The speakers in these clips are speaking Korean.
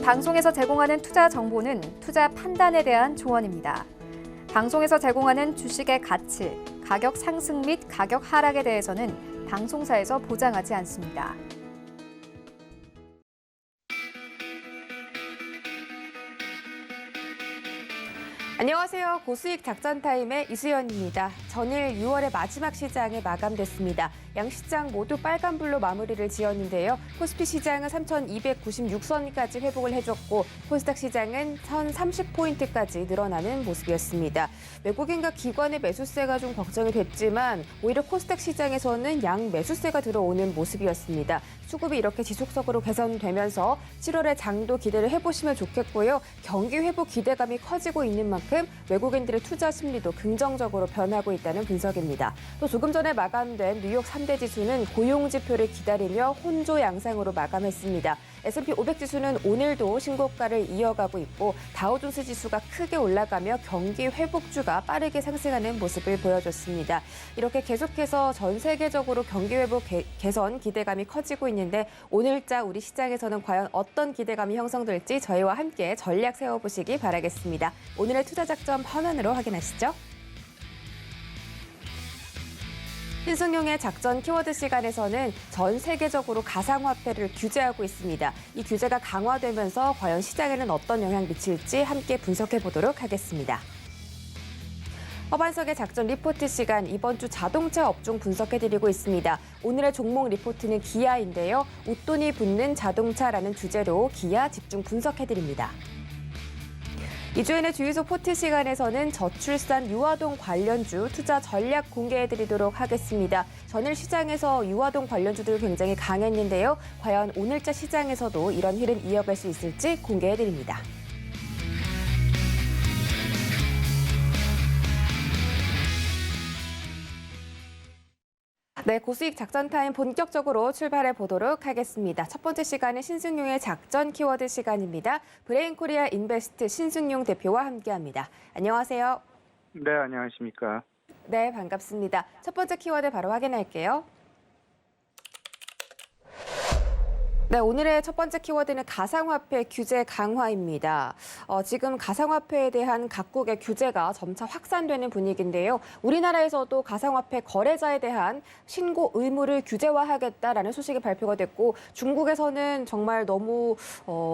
방송에서 제공하는 투자 정보는 투자 판단에 대한 조언입니다. 방송에서 제공하는 주식의 가치, 가격 상승 및 가격 하락에 대해서는 방송사에서 보장하지 않습니다. 안녕하세요. 고수익 작전타임의 이수연입니다. 전일 6월의 마지막 시장이 마감됐습니다. 양 시장 모두 빨간불로 마무리를 지었는데요. 코스피 시장은 3,296선까지 회복을 해줬고 코스닥 시장은 1,030포인트까지 늘어나는 모습이었습니다. 외국인과 기관의 매수세가 좀 걱정이 됐지만 오히려 코스닥 시장에서는 양 매수세가 들어오는 모습이었습니다. 수급이 이렇게 지속적으로 개선되면서 7월의 장도 기대를 해보시면 좋겠고요. 경기 회복 기대감이 커지고 있는 만큼 외국인들의 투자 심리도 긍정적으로 변하고 있다는 분석입니다. 또 조금 전에 마감된 뉴욕 3대 지수는 고용 지표를 기다리며 혼조 양상으로 마감했습니다. S&P 500 지수는 오늘도 신고가를 이어가고 있고 다우존스 지수가 크게 올라가며 경기 회복주가 빠르게 상승하는 모습을 보여줬습니다. 이렇게 계속해서 전 세계적으로 경기 회복 개선 기대감이 커지고 있는데 오늘자 우리 시장에서는 과연 어떤 기대감이 형성될지 저희와 함께 전략 세워보시기 바라겠습니다. 오늘의 투자 작전 화면으로 확인하시죠. 신승용의 작전 키워드 시간에서는 전 세계적으로 가상화폐를 규제하고 있습니다. 이 규제가 강화되면서 과연 시장에는 어떤 영향 미칠지 함께 분석해 보도록 하겠습니다. 허반석의 작전 리포트 시간, 이번 주 자동차 업종 분석해드리고 있습니다. 오늘의 종목 리포트는 기아인데요. 웃돈이 붙는 자동차라는 주제로 기아 집중 분석해드립니다. 이주연의 주유소 포트 시간에서는 저출산 유아동 관련주 투자 전략 공개해드리도록 하겠습니다. 전일 시장에서 유아동 관련주들 굉장히 강했는데요. 과연 오늘자 시장에서도 이런 흐름 이어갈 수 있을지 공개해드립니다. 네, 고수익 작전 타임 본격적으로 출발해 보도록 하겠습니다. 첫 번째 시간은 신승용의 작전 키워드 시간입니다. 브레인 코리아 인베스트 신승용 대표와 함께합니다. 안녕하세요. 네, 안녕하십니까. 네, 반갑습니다. 첫 번째 키워드 바로 확인할게요. 네, 오늘의 첫 번째 키워드는 가상화폐 규제 강화입니다. 지금 가상화폐에 대한 각국의 규제가 점차 확산되는 분위기인데요. 우리나라에서도 가상화폐 거래자에 대한 신고 의무를 규제화하겠다라는 소식이 발표가 됐고 중국에서는 정말 너무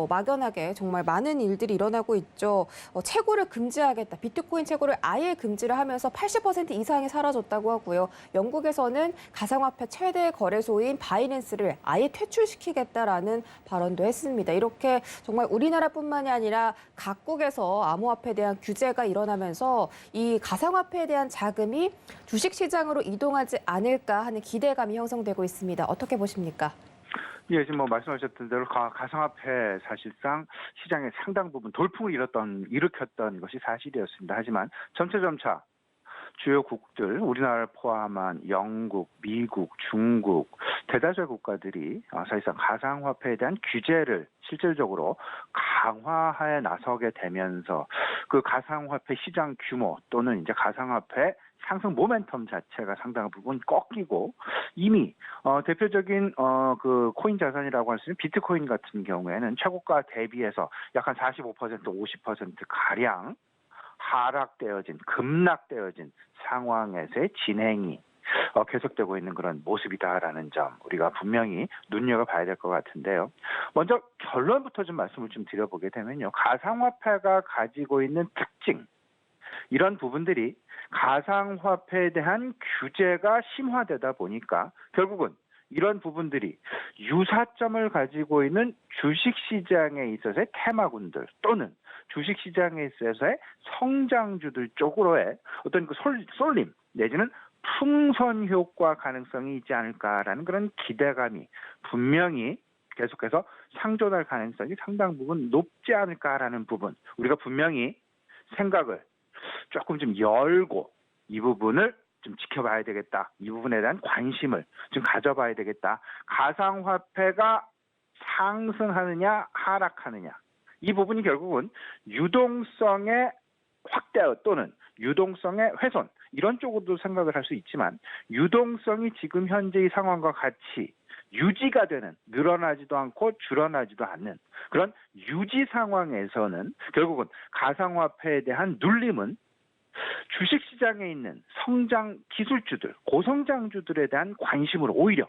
막연하게 정말 많은 일들이 일어나고 있죠. 채굴을 금지하겠다. 비트코인 채굴을 아예 금지를 하면서 80% 이상이 사라졌다고 하고요. 영국에서는 가상화폐 최대 거래소인 바이낸스를 아예 퇴출시키겠다. 라는 발언도 했습니다. 이렇게 정말 우리나라뿐만이 아니라 각국에서 암호화폐에 대한 규제가 일어나면서 이 가상화폐에 대한 자금이 주식시장으로 이동하지 않을까 하는 기대감이 형성되고 있습니다. 어떻게 보십니까? 예, 지금 말씀하셨던 대로 가상화폐 사실상 시장의 상당 부분 돌풍을 일으켰던 것이 사실이었습니다. 하지만 점차 주요국들, 우리나라를 포함한 영국, 미국, 중국, 대다수의 국가들이 사실상 가상화폐에 대한 규제를 실질적으로 강화해 나서게 되면서 그 가상화폐 시장 규모 또는 이제 가상화폐 상승 모멘텀 자체가 상당 부분 꺾이고 이미 대표적인 그 코인 자산이라고 할 수 있는 비트코인 같은 경우에는 최고가 대비해서 약 한 45%, 50% 가량 급락되어진 상황에서의 진행이 계속되고 있는 그런 모습이다라는 점 우리가 분명히 눈여겨봐야 될 것 같은데요. 먼저 결론부터 좀 말씀을 좀 드려보게 되면요. 가상화폐가 가지고 있는 특징, 이런 부분들이 가상화폐에 대한 규제가 심화되다 보니까 결국은 이런 부분들이 유사점을 가지고 있는 주식시장에 있어서의 테마군들 또는 주식시장에 있어서의 성장주들 쪽으로의 어떤 그 쏠림 내지는 풍선 효과 가능성이 있지 않을까라는 그런 기대감이 분명히 계속해서 상존할 가능성이 상당 부분 높지 않을까라는 부분 우리가 분명히 생각을 조금 좀 열고 이 부분을 좀 지켜봐야 되겠다. 이 부분에 대한 관심을 좀 가져봐야 되겠다. 가상화폐가 상승하느냐 하락하느냐 이 부분이 결국은 유동성의 확대 또는 유동성의 훼손 이런 쪽으로도 생각을 할 수 있지만 유동성이 지금 현재의 상황과 같이 유지가 되는, 늘어나지도 않고 줄어나지도 않는 그런 유지 상황에서는 결국은 가상화폐에 대한 눌림은 주식시장에 있는 성장 기술주들, 고성장주들에 대한 관심으로 오히려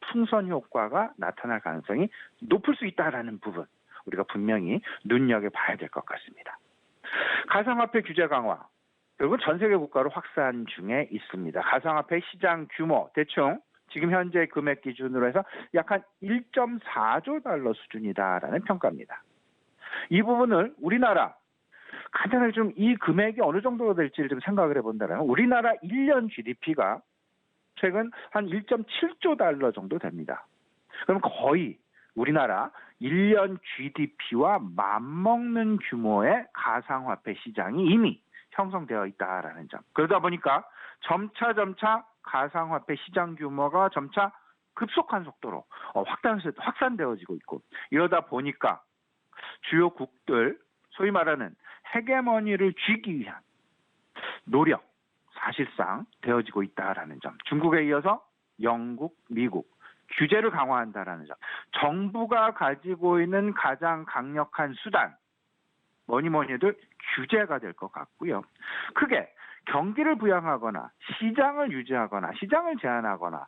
풍선 효과가 나타날 가능성이 높을 수 있다라는 부분 우리가 분명히 눈여겨봐야 될 것 같습니다. 가상화폐 규제 강화, 결국은 전 세계 국가로 확산 중에 있습니다. 가상화폐 시장 규모 대충 지금 현재 금액 기준으로 해서 약 한 1.4조 달러 수준이다라는 평가입니다. 이 부분을 우리나라 간단하게 좀 이 금액이 어느 정도가 될지를 좀 생각을 해본다면 우리나라 1년 GDP가 최근 한 1.7조 달러 정도 됩니다. 그럼 거의 우리나라 1년 GDP와 맞먹는 규모의 가상화폐 시장이 이미 형성되어 있다라는 점. 그러다 보니까 점차 가상화폐 시장 규모가 점차 급속한 속도로 확산되어지고 있고 이러다 보니까 주요국들 소위 말하는 헤게모니를 쥐기 위한 노력 사실상 되어지고 있다라는 점. 중국에 이어서 영국, 미국 규제를 강화한다라는 점. 정부가 가지고 있는 가장 강력한 수단 뭐니 해도 규제가 될 것 같고요. 크게 경기를 부양하거나 시장을 유지하거나 시장을 제한하거나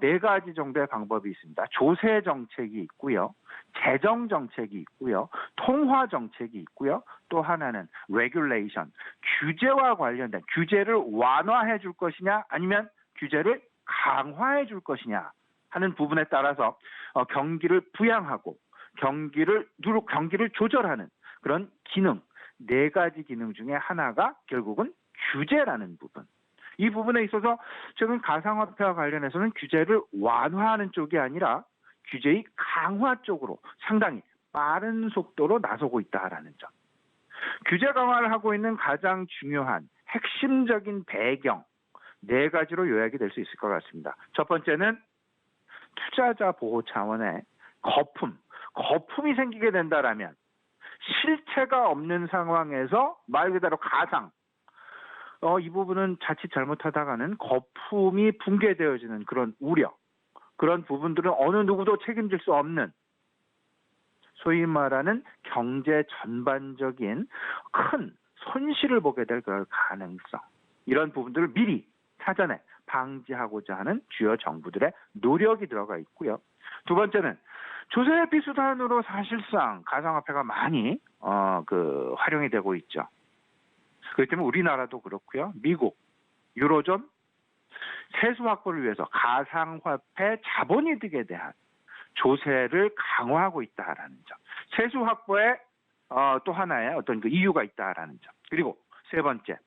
네 가지 정도의 방법이 있습니다. 조세 정책이 있고요. 재정 정책이 있고요. 통화 정책이 있고요. 또 하나는 레귤레이션, 규제와 관련된 규제를 완화해 줄 것이냐 아니면 규제를 강화해 줄 것이냐 하는 부분에 따라서 경기를 부양하고 경기를 조절하는 그런 기능, 네 가지 기능 중에 하나가 결국은 규제라는 부분. 이 부분에 있어서 최근 가상화폐와 관련해서는 규제를 완화하는 쪽이 아니라 규제의 강화 쪽으로 상당히 빠른 속도로 나서고 있다라는 점. 규제 강화를 하고 있는 가장 중요한 핵심적인 배경 네 가지로 요약이 될 수 있을 것 같습니다. 첫 번째는 투자자 보호 차원의 거품이 생기게 된다라면 실체가 없는 상황에서 말 그대로 가상 이 부분은 자칫 잘못하다가는 거품이 붕괴되어지는 그런 우려, 그런 부분들은 어느 누구도 책임질 수 없는 소위 말하는 경제 전반적인 큰 손실을 보게 될 그럴 가능성, 이런 부분들을 미리 사전에 방지하고자 하는 주요 정부들의 노력이 들어가 있고요. 두 번째는 조세회피 수단으로 사실상 가상화폐가 많이 활용이 되고 있죠. 그렇기 때문에 우리나라도 그렇고요. 미국, 유로존 세수 확보를 위해서 가상화폐 자본이득에 대한 조세를 강화하고 있다라는 점. 세수 확보에 또 하나의 어떤 그 이유가 있다라는 점. 그리고 세 번째,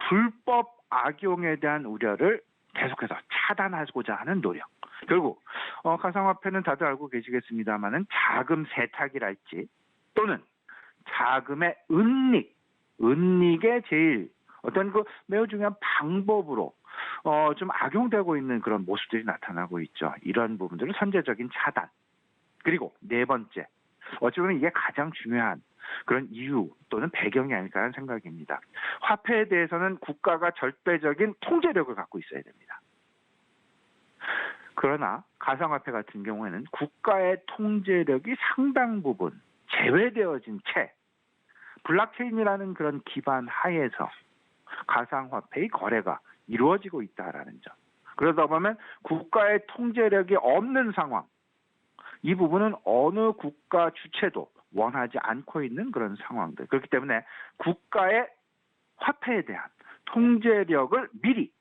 불법 악용에 대한 우려를 계속해서 차단하고자 하는 노력. 결국 가상화폐는 다들 알고 계시겠습니다만은 자금 세탁이랄지 또는 자금의 은닉의 제일 어떤 그 매우 중요한 방법으로 좀 악용되고 있는 그런 모습들이 나타나고 있죠. 이런 부분들은 선제적인 차단. 그리고 네 번째, 어찌 보면 이게 가장 중요한 그런 이유 또는 배경이 아닐까 하는 생각입니다. 화폐에 대해서는 국가가 절대적인 통제력을 갖고 있어야 됩니다. 그러나 가상화폐 같은 경우에는 국가의 통제력이 상당 부분 제외되어진 채 블록체인이라는 그런 기반 하에서 가상화폐의 거래가 이루어지고 있다라는 점. 그러다 보면 국가의 통제력이 없는 상황, 이 부분은 어느 국가 주체도 원하지 않고 있는 그런 상황들. 그렇기 때문에 국가의 화폐에 대한 통제력을 미리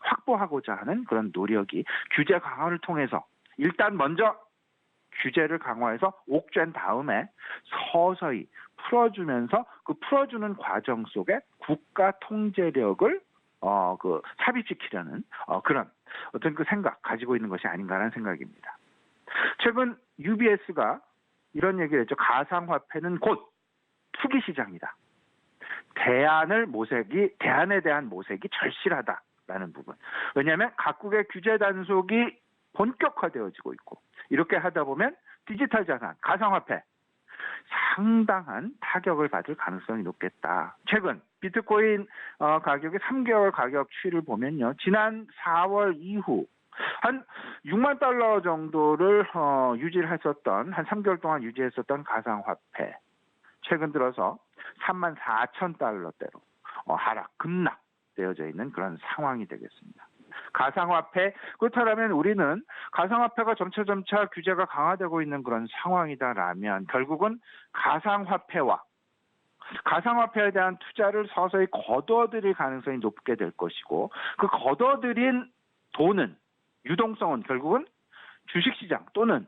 확보하고자 하는 그런 노력이 규제 강화를 통해서 일단 먼저 규제를 강화해서 옥죄인 다음에 서서히 풀어주면서 그 풀어주는 과정 속에 국가 통제력을 삽입시키려는 그런 어떤 그 생각 가지고 있는 것이 아닌가라는 생각입니다. 최근 UBS가 이런 얘기를 했죠. 가상화폐는 곧 투기 시장이다. 대안에 대한 모색이 절실하다라는 부분. 왜냐하면 각국의 규제 단속이 본격화되어지고 있고 이렇게 하다 보면 디지털 자산, 가상화폐 상당한 타격을 받을 가능성이 높겠다. 최근 비트코인 가격의 3개월 가격 추이를 보면요. 지난 4월 이후 한 6만 달러 정도를 유지를 했었던 한 3개월 동안 유지했었던 가상화폐 최근 들어서 3만 4천 달러대로 하락 급락되어져 있는 그런 상황이 되겠습니다. 가상화폐 그렇다면 우리는 가상화폐가 점차 규제가 강화되고 있는 그런 상황이다라면 결국은 가상화폐와 가상화폐에 대한 투자를 서서히 거둬들일 가능성이 높게 될 것이고 그 거둬들인 돈은 유동성은 결국은 주식시장 또는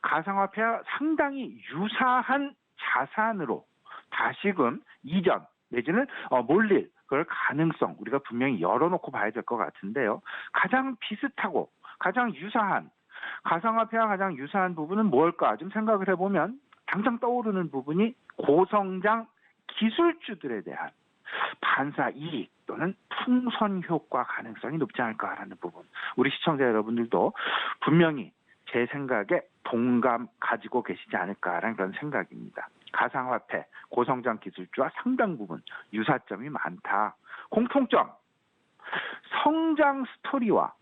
가상화폐와 상당히 유사한 자산으로 다시금 이전 내지는 몰릴 그럴 가능성 우리가 분명히 열어놓고 봐야 될 것 같은데요. 가장 비슷하고 가장 유사한 가상화폐와 가장 유사한 부분은 뭘까 좀 생각을 해보면 당장 떠오르는 부분이 고성장 기술주들에 대한 반사 이익 또는 풍선 효과 가능성이 높지 않을까라는 부분. 우리 시청자 여러분들도 분명히 제 생각에 동감 가지고 계시지 않을까라는 그런 생각입니다. 가상화폐, 고성장 기술주와 상당 부분 유사점이 많다. 공통점, 성장 스토리와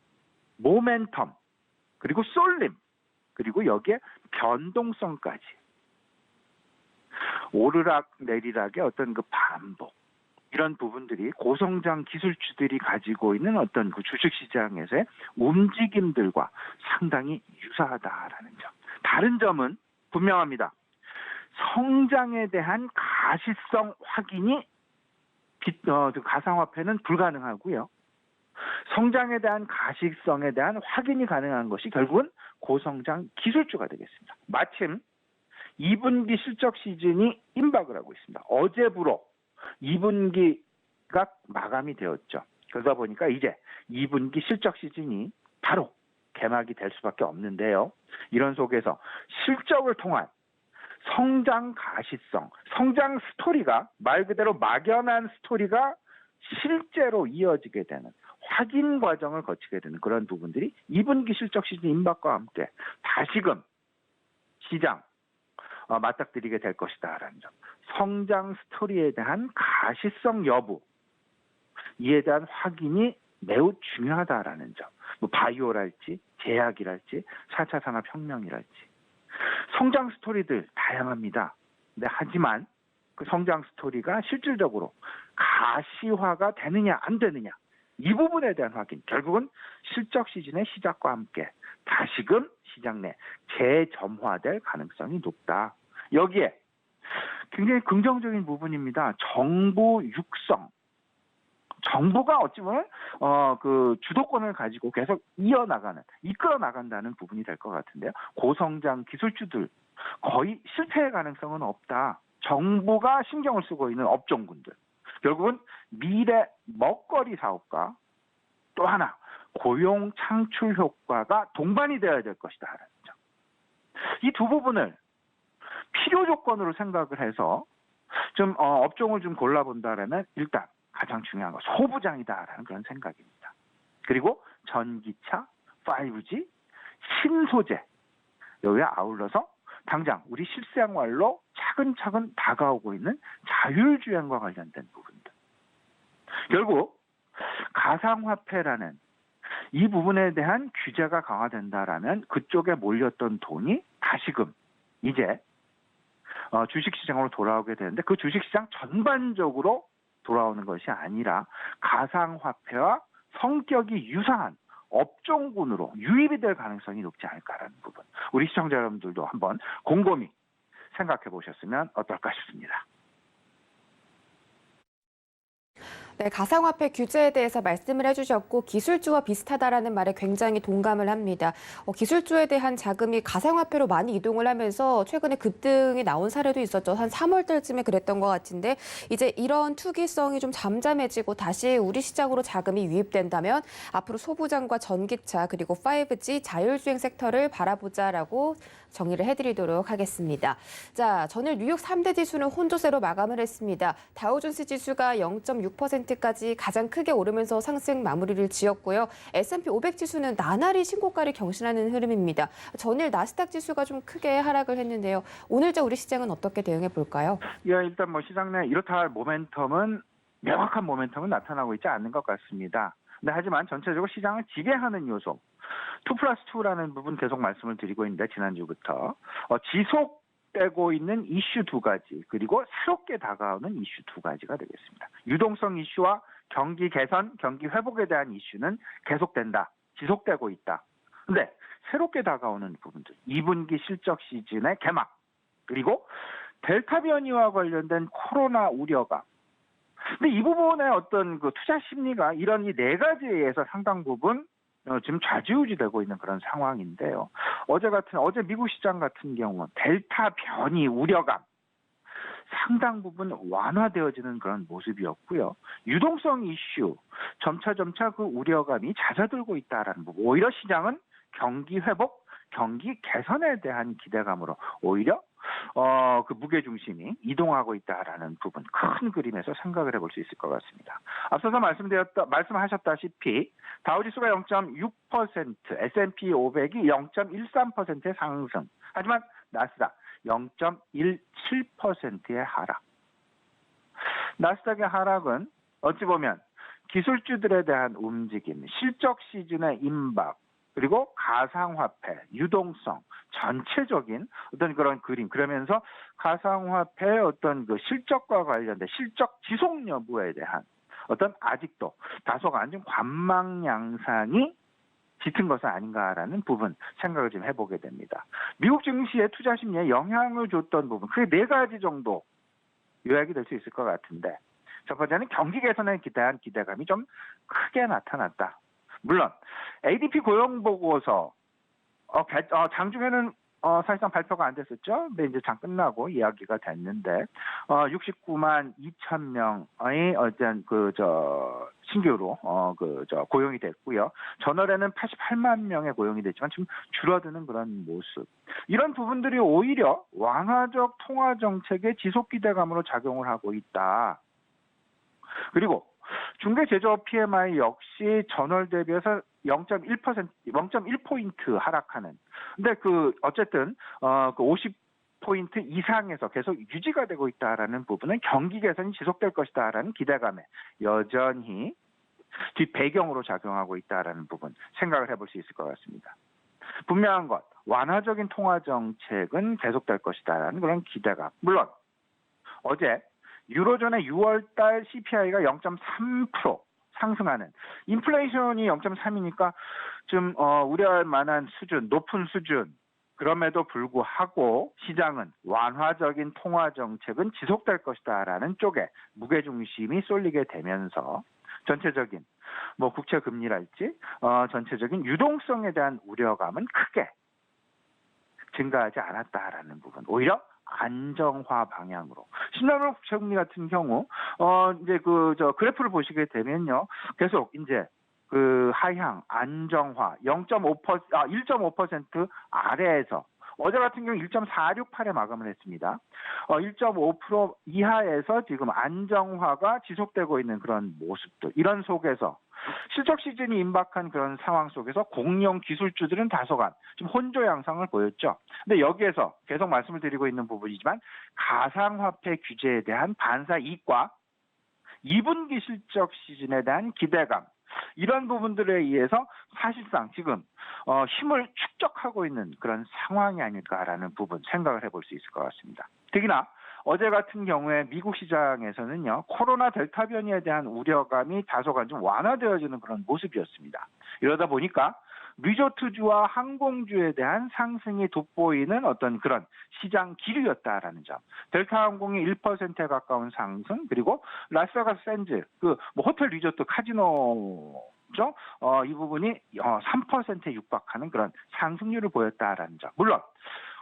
모멘텀, 그리고 쏠림, 그리고 여기에 변동성까지. 오르락 내리락의 어떤 그 반복 이런 부분들이 고성장 기술주들이 가지고 있는 어떤 그 주식시장에서의 움직임들과 상당히 유사하다라는 점. 다른 점은 분명합니다. 성장에 대한 가시성 확인이 가상화폐는 불가능하고요. 성장에 대한 가시성에 대한 확인이 가능한 것이 결국은 고성장 기술주가 되겠습니다. 마침 2분기 실적 시즌이 임박을 하고 있습니다. 어제부로 2분기가 마감이 되었죠. 그러다 보니까 이제 2분기 실적 시즌이 바로 개막이 될 수밖에 없는데요. 이런 속에서 실적을 통한 성장 가시성, 성장 스토리가 말 그대로 막연한 스토리가 실제로 이어지게 되는 확인 과정을 거치게 되는 그런 부분들이 2분기 실적 시즌 임박과 함께 다시금 시장 맞닥뜨리게 될 것이다라는 점. 성장 스토리에 대한 가시성 여부, 이에 대한 확인이 매우 중요하다라는 점. 뭐 바이오랄지, 제약이랄지, 4차 산업혁명이랄지. 성장 스토리들 다양합니다. 근데 하지만 그 성장 스토리가 실질적으로 가시화가 되느냐 안 되느냐 이 부분에 대한 확인, 결국은 실적 시즌의 시작과 함께 다시금 시장 내 재점화될 가능성이 높다. 여기에 굉장히 긍정적인 부분입니다. 정부 육성. 정부가 어찌 보면 그 주도권을 가지고 계속 이끌어 나간다는 부분이 될 것 같은데요. 고성장 기술주들 거의 실패의 가능성은 없다. 정부가 신경을 쓰고 있는 업종군들. 결국은 미래 먹거리 사업과 또 하나 고용 창출 효과가 동반이 되어야 될 것이다 하는 점. 이 두 부분을 필요 조건으로 생각을 해서 좀 업종을 좀 골라본다라면 일단 가장 중요한 건 소부장이다라는 그런 생각입니다. 그리고 전기차, 5G, 신소재 여기에 아울러서 당장 우리 실생활로 차근차근 다가오고 있는 자율주행과 관련된 부분들. 결국 가상화폐라는 이 부분에 대한 규제가 강화된다라면 그쪽에 몰렸던 돈이 다시금 이제 주식시장으로 돌아오게 되는데 그 주식시장 전반적으로 돌아오는 것이 아니라 가상화폐와 성격이 유사한 업종군으로 유입이 될 가능성이 높지 않을까라는 부분. 우리 시청자 여러분들도 한번 곰곰이 생각해 보셨으면 어떨까 싶습니다. 네, 가상화폐 규제에 대해서 말씀을 해주셨고 기술주와 비슷하다라는 말에 굉장히 동감을 합니다. 기술주에 대한 자금이 가상화폐로 많이 이동을 하면서 최근에 급등이 나온 사례도 있었죠. 한 3월 달쯤에 그랬던 것 같은데 이제 이런 투기성이 좀 잠잠해지고 다시 우리 시장으로 자금이 유입된다면 앞으로 소부장과 전기차 그리고 5G 자율주행 섹터를 바라보자라고 정리를 해드리도록 하겠습니다. 자, 전일 뉴욕 3대 지수는 혼조세로 마감을 했습니다. 다우존스 지수가 0.6%까지 가장 크게 오르면서 상승 마무리를 지었고요. S&P 500 지수는 나날이 신고가를 경신하는 흐름입니다. 전일 나스닥 지수가 좀 크게 하락을 했는데요. 오늘자 우리 시장은 어떻게 대응해 볼까요? 예, 일단 뭐 시장 내 이렇다 할 모멘텀은 명확한 모멘텀은 나타나고 있지 않는 것 같습니다. 근데 하지만 전체적으로 시장을 지배하는 요소 2+2라는 부분 계속 말씀을 드리고 있는데 지난주부터 지속되고 있는 이슈 두 가지 그리고 새롭게 다가오는 이슈 두 가지가 되겠습니다. 유동성 이슈와 경기 개선, 경기 회복에 대한 이슈는 계속된다. 지속되고 있다. 근데 새롭게 다가오는 부분들 2분기 실적 시즌의 개막 그리고 델타 변이와 관련된 코로나 우려감. 근데 이 부분의 어떤 그 투자 심리가 이런 이 네 가지에서 상당 부분 지금 좌지우지되고 있는 그런 상황인데요. 어제 미국 시장 같은 경우 델타 변이 우려감 상당 부분 완화되어지는 그런 모습이었고요. 유동성 이슈 점차 그 우려감이 잦아들고 있다라는 부분. 오히려 시장은 경기 회복, 경기 개선에 대한 기대감으로 오히려 그 무게 중심이 이동하고 있다라는 부분 큰 그림에서 생각을 해볼 수 있을 것 같습니다. 앞서서 말씀하셨다시피 다우지수가 0.6%, S&P 500이 0.13%의 상승. 하지만 나스닥 0.17%의 하락. 나스닥의 하락은 어찌 보면 기술주들에 대한 움직임, 실적 시즌의 임박, 그리고 가상화폐, 유동성, 전체적인 어떤 그런 그림, 그러면서 가상화폐의 어떤 그 실적과 관련된 실적 지속 여부에 대한 어떤 아직도 다소간 좀 관망 양상이 짙은 것은 아닌가라는 부분 생각을 좀 해보게 됩니다. 미국 증시의 투자 심리에 영향을 줬던 부분, 그게 네 가지 정도 요약이 될 수 있을 것 같은데, 첫 번째는 경기 개선에 대한 기대감이 좀 크게 나타났다. 물론 ADP 고용 보고서 장중에는 사실상 발표가 안 됐었죠. 근데 이제 장 끝나고 이야기가 됐는데 69만 2천 명의 신규로 고용이 됐고요. 전월에는 88만 명의 고용이 됐지만 지금 줄어드는 그런 모습. 이런 부분들이 오히려 완화적 통화 정책의 지속 기대감으로 작용을 하고 있다. 그리고 중개 제조업 PMI 역시 전월 대비해서 0.1포인트 하락하는. 근데 어쨌든, 50포인트 이상에서 계속 유지가 되고 있다라는 부분은 경기 개선이 지속될 것이다라는 기대감에 여전히 뒷배경으로 작용하고 있다라는 부분 생각을 해볼 수 있을 것 같습니다. 분명한 것, 완화적인 통화 정책은 계속될 것이다라는 그런 기대감. 물론, 어제 유로존의 6월달 CPI가 0.3% 상승하는 인플레이션이 0.3이니까 좀 우려할 만한 수준, 높은 수준. 그럼에도 불구하고 시장은 완화적인 통화 정책은 지속될 것이다라는 쪽에 무게 중심이 쏠리게 되면서 전체적인 국채 금리랄지 전체적인 유동성에 대한 우려감은 크게 증가하지 않았다라는 부분. 오히려 안정화 방향으로. 신한은행 국채금리 같은 경우, 그래프를 보시게 되면요. 계속 이제 하향, 안정화, 1.5% 아래에서 어제 같은 경우 1.468에 마감을 했습니다. 1.5% 이하에서 지금 안정화가 지속되고 있는 그런 모습들. 이런 속에서 실적 시즌이 임박한 그런 상황 속에서 공룡 기술주들은 다소간 좀 혼조 양상을 보였죠. 근데 여기에서 계속 말씀을 드리고 있는 부분이지만 가상화폐 규제에 대한 반사 이익과 2분기 실적 시즌에 대한 기대감 이런 부분들에 의해서 사실상 지금 힘을 축적하고 있는 그런 상황이 아닐까라는 부분 생각을 해볼 수 있을 것 같습니다. 특히나 어제 같은 경우에 미국 시장에서는요, 코로나 델타 변이에 대한 우려감이 다소간 좀 완화되어지는 그런 모습이었습니다. 이러다 보니까 리조트주와 항공주에 대한 상승이 돋보이는 어떤 그런 시장 기류였다라는 점. 델타 항공이 1%에 가까운 상승, 그리고 라스베가스 샌즈, 호텔 리조트 카지노죠? 이 부분이 3%에 육박하는 그런 상승률을 보였다라는 점. 물론,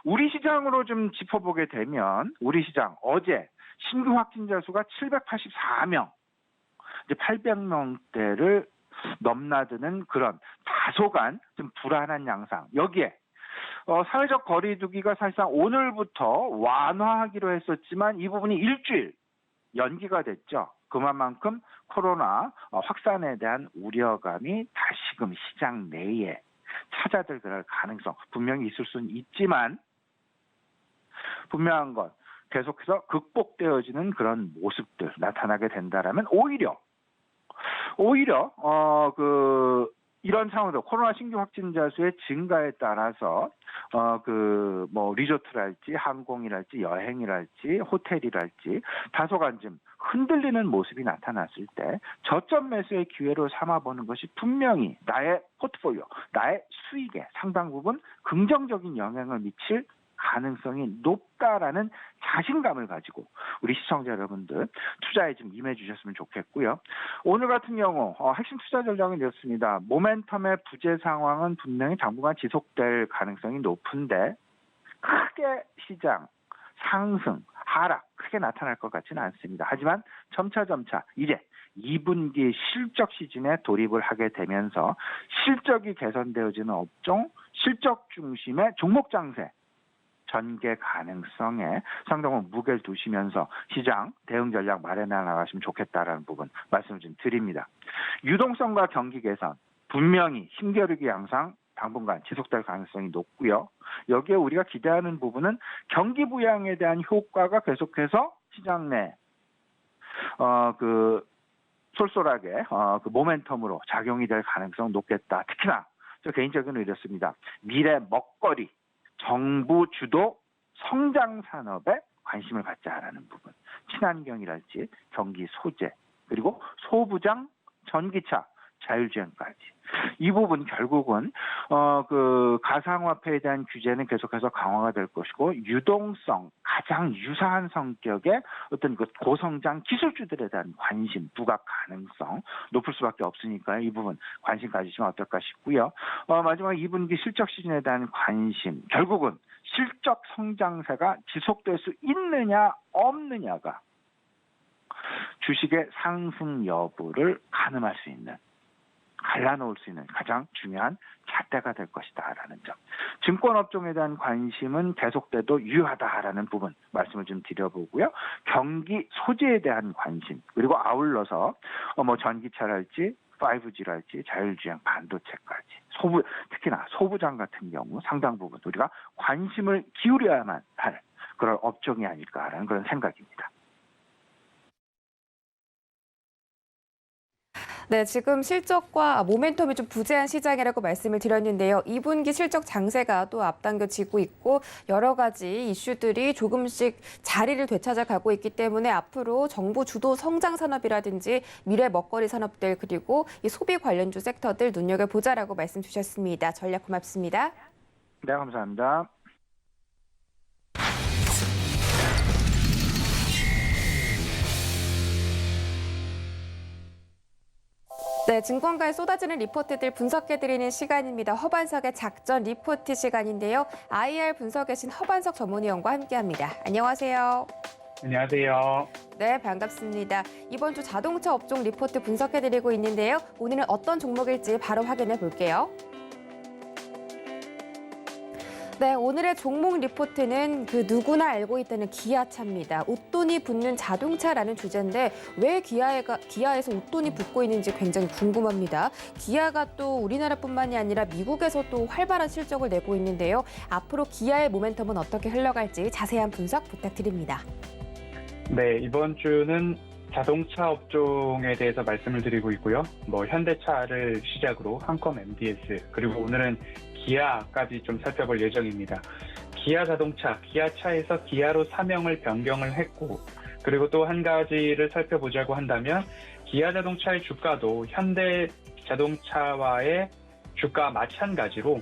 우리 시장으로 좀 짚어보게 되면, 우리 시장 어제 신규 확진자 수가 784명, 이제 800명대를 넘나드는 그런 다소간 좀 불안한 양상. 여기에 사회적 거리두기가 사실상 오늘부터 완화하기로 했었지만 이 부분이 일주일 연기가 됐죠. 그만큼 코로나 확산에 대한 우려감이 다시금 시장 내에 찾아들 그럴 가능성 분명히 있을 수는 있지만 분명한 건 계속해서 극복되어지는 그런 모습들 나타나게 된다라면 오히려 오히려 이런 상황도 코로나 신규 확진자 수의 증가에 따라서 뭐 리조트랄지 항공이랄지 여행이랄지 호텔이랄지 다소간 좀 흔들리는 모습이 나타났을 때 저점 매수의 기회로 삼아보는 것이 분명히 나의 포트폴리오, 나의 수익에 상당 부분 긍정적인 영향을 미칠 가능성이 높다라는 자신감을 가지고 우리 시청자 여러분들 투자에 좀 임해 주셨으면 좋겠고요. 오늘 같은 경우 핵심 투자 전략은 이렇습니다. 모멘텀의 부재 상황은 분명히 당분간 지속될 가능성이 높은데 크게 시장 상승, 하락 크게 나타날 것 같지는 않습니다. 하지만 점차 이제 2분기 실적 시즌에 돌입을 하게 되면서 실적이 개선되어지는 업종, 실적 중심의 종목 장세 전개 가능성에 상당한 무게를 두시면서 시장 대응 전략 마련해 나가시면 좋겠다라는 부분 말씀을 좀 드립니다. 유동성과 경기 개선 분명히 힘겨루기 양상 당분간 지속될 가능성이 높고요. 여기에 우리가 기대하는 부분은 경기 부양에 대한 효과가 계속해서 시장 내 쏠쏠하게 모멘텀으로 작용이 될 가능성 높겠다. 특히나 저 개인적인 의견이었습니다. 미래 먹거리 정부 주도 성장 산업에 관심을 갖자라는 부분. 친환경이랄지 경기 소재 그리고 소부장, 전기차, 자율주행까지. 이 부분 결국은 가상화폐에 대한 규제는 계속해서 강화가 될 것이고 유동성, 가장 유사한 성격의 어떤 고성장 기술주들에 대한 관심, 부각 가능성 높을 수밖에 없으니까요. 이 부분 관심 가지시면 어떨까 싶고요. 마지막 2분기 실적 시즌에 대한 관심, 결국은 실적 성장세가 지속될 수 있느냐 없느냐가 주식의 상승 여부를 가늠할 수 있는, 갈라놓을 수 있는 가장 중요한 잣대가 될 것이다라는 점. 증권업종에 대한 관심은 계속돼도 유효하다라는 부분 말씀을 좀 드려보고요. 경기 소재에 대한 관심 그리고 아울러서 전기차랄지 5G랄지 자율주행 반도체까지 특히나 소부장 같은 경우 상당 부분 우리가 관심을 기울여야만 할 그런 업종이 아닐까라는 그런 생각입니다. 네, 지금 실적과 모멘텀이 좀 부재한 시장이라고 말씀을 드렸는데요. 2분기 실적 장세가 또 앞당겨지고 있고 여러 가지 이슈들이 조금씩 자리를 되찾아가고 있기 때문에 앞으로 정부 주도 성장 산업이라든지 미래 먹거리 산업들 그리고 이 소비 관련주 섹터들 눈여겨보자라고 말씀 주셨습니다. 전략 고맙습니다. 네, 감사합니다. 네, 증권가에 쏟아지는 리포트들 분석해드리는 시간입니다. 허반석의 작전 리포트 시간인데요. IR 분석에 신 허반석 전문위원과 함께합니다. 안녕하세요. 안녕하세요. 네, 반갑습니다. 이번 주 자동차 업종 리포트 분석해드리고 있는데요. 오늘은 어떤 종목일지 바로 확인해 볼게요. 네, 오늘의 종목 리포트는 누구나 알고 있다는 기아차입니다. 웃돈이 붙는 자동차라는 주제인데 왜 기아에서 웃돈이 붙고 있는지 굉장히 궁금합니다. 기아가 또 우리나라뿐만이 아니라 미국에서 또 활발한 실적을 내고 있는데요. 앞으로 기아의 모멘텀은 어떻게 흘러갈지 자세한 분석 부탁드립니다. 네, 이번 주는 자동차 업종에 대해서 말씀을 드리고 있고요. 현대차를 시작으로 한컴 MDS 그리고 오늘은 기아까지 좀 살펴볼 예정입니다. 기아 자동차, 기아차에서 기아로 사명을 변경을 했고 그리고 또 한 가지를 살펴보자고 한다면 기아 자동차의 주가도 현대 자동차와의 주가 마찬가지로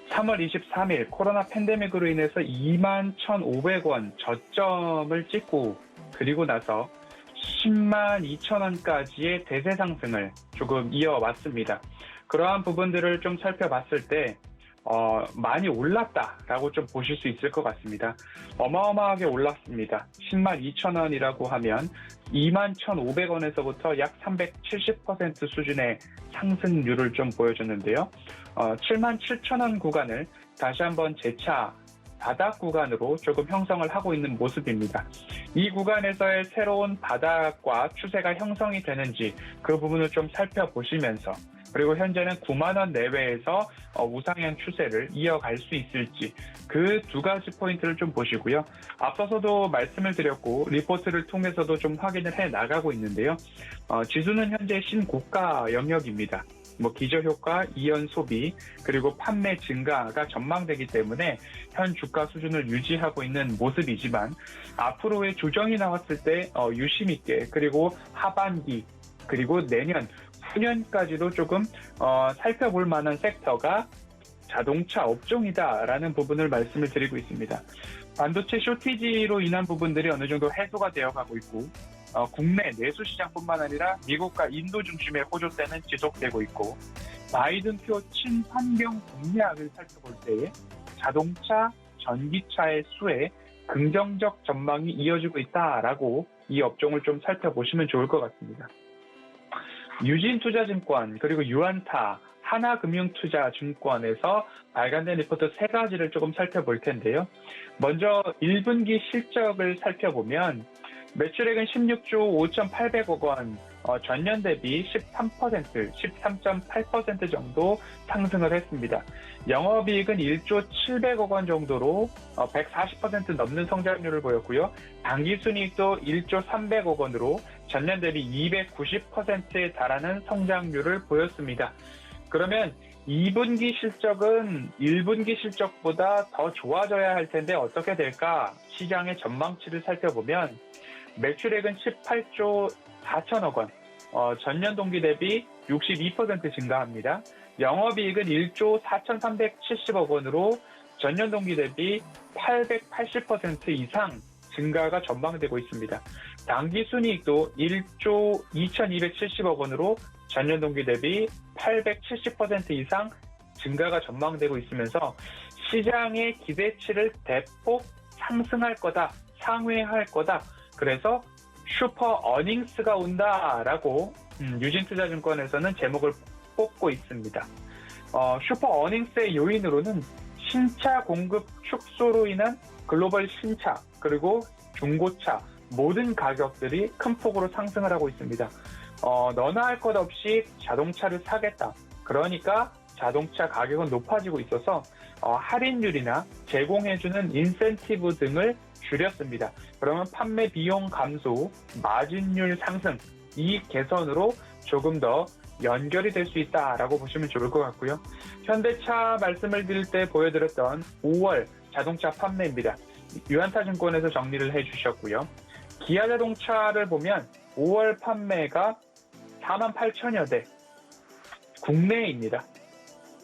3월 23일 코로나 팬데믹으로 인해서 21,500원 저점을 찍고 그리고 나서 102,000원까지의 대세 상승을 조금 이어왔습니다. 그러한 부분들을 좀 살펴봤을 때 많이 올랐다라고 좀 보실 수 있을 것 같습니다. 어마어마하게 올랐습니다. 102,000원이라고 하면 21,500원에서부터 약 370% 수준의 상승률을 좀 보여줬는데요. 77,000원 구간을 다시 한번 재차 바닥 구간으로 조금 형성을 하고 있는 모습입니다. 이 구간에서의 새로운 바닥과 추세가 형성이 되는지 그 부분을 좀 살펴보시면서 그리고 현재는 9만 원 내외에서 우상향 추세를 이어갈 수 있을지 그 두 가지 포인트를 좀 보시고요. 앞서서도 말씀을 드렸고 리포트를 통해서도 좀 확인을 해 나가고 있는데요. 지수는 현재 신고가 영역입니다. 기저효과, 이연 소비, 그리고 판매 증가가 전망되기 때문에 현 주가 수준을 유지하고 있는 모습이지만 앞으로의 조정이 나왔을 때 유심 있게 그리고 하반기 그리고 내년, 후년까지도 조금 살펴볼 만한 섹터가 자동차 업종이다라는 부분을 말씀을 드리고 있습니다. 반도체 쇼티지로 인한 부분들이 어느 정도 해소가 되어가고 있고 국내 내수 시장뿐만 아니라 미국과 인도 중심의 호조세는 지속되고 있고 바이든표 친환경 공약을 살펴볼 때 자동차, 전기차의 수에 긍정적 전망이 이어지고 있다라고 이 업종을 좀 살펴보시면 좋을 것 같습니다. 유진투자증권 그리고 유안타, 하나금융투자증권에서 발간된 리포트 세 가지를 조금 살펴볼 텐데요. 먼저 1분기 실적을 살펴보면 매출액은 16조 5,800억 원, 전년 대비 13%, 13.8% 정도 상승을 했습니다. 영업이익은 1조 700억 원 정도로 140% 넘는 성장률을 보였고요. 당기순이익도 1조 300억 원으로 전년 대비 290%에 달하는 성장률을 보였습니다. 그러면 2분기 실적은 1분기 실적보다 더 좋아져야 할 텐데 어떻게 될까? 시장의 전망치를 살펴보면 매출액은 18조 4천억 원, 전년 동기 대비 62% 증가합니다. 영업이익은 1조 4,370억 원으로 전년 동기 대비 880% 이상 증가가 전망되고 있습니다. 당기순이익도 1조 2,270억 원으로 전년 동기 대비 870% 이상 증가가 전망되고 있으면서 시장의 기대치를 대폭 상승할 거다, 상회할 거다. 그래서 슈퍼 어닝스가 온다라고 유진투자증권에서는 제목을 뽑고 있습니다. 슈퍼 어닝스의 요인으로는 신차 공급 축소로 인한 글로벌 신차 그리고 중고차 모든 가격들이 큰 폭으로 상승을 하고 있습니다. 너나 할 것 없이 자동차를 사겠다. 그러니까 자동차 가격은 높아지고 있어서 할인율이나 제공해주는 인센티브 등을 줄였습니다. 그러면 판매 비용 감소, 마진율 상승, 이익 개선으로 조금 더 연결이 될 수 있다라고 보시면 좋을 것 같고요. 현대차 말씀을 드릴 때 보여드렸던 5월 자동차 판매입니다. 유한타증권에서 정리를 해주셨고요. 기아자동차를 보면 5월 판매가 48,000여 대 국내입니다.